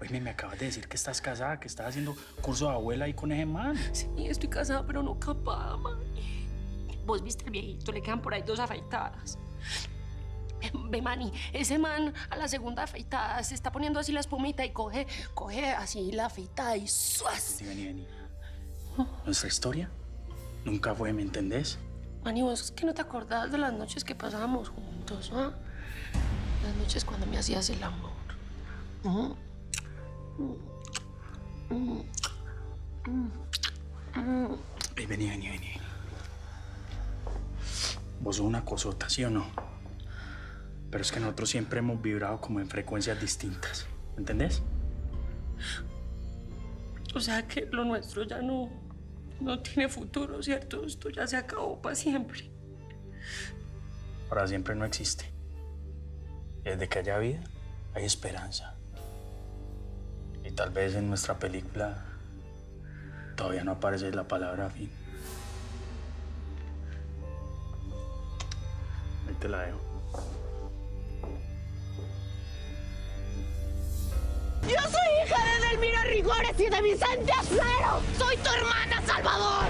Oye, me acabas de decir que estás casada, que estás haciendo curso de abuela ahí con ese man. Sí, estoy casada, pero no capada, mani. Vos viste el viejito, le quedan por ahí 2 afeitadas. Ve, mani, ese man a la segunda afeitada se está poniendo así la espumita y coge así la afeitada y ¡suas! Vení. Nuestra historia nunca fue, ¿me entendés? Mani, vos es que no te acordás de las noches que pasábamos juntos, ¿ah? Las noches cuando me hacías el amor. Vení. Vos sos una cosota, ¿sí o no? Pero es que nosotros siempre hemos vibrado como en frecuencias distintas. ¿Me entendés? O sea que lo nuestro ya no tiene futuro, ¿cierto? Esto ya se acabó para siempre. Para siempre no existe. Y desde que haya vida, hay esperanza. Y tal vez en nuestra película todavía no aparece la palabra fin. Ahí te la dejo. Yo soy hija de Delmira Rigores y de Vicente Acero. Soy tu hermana, Salvador.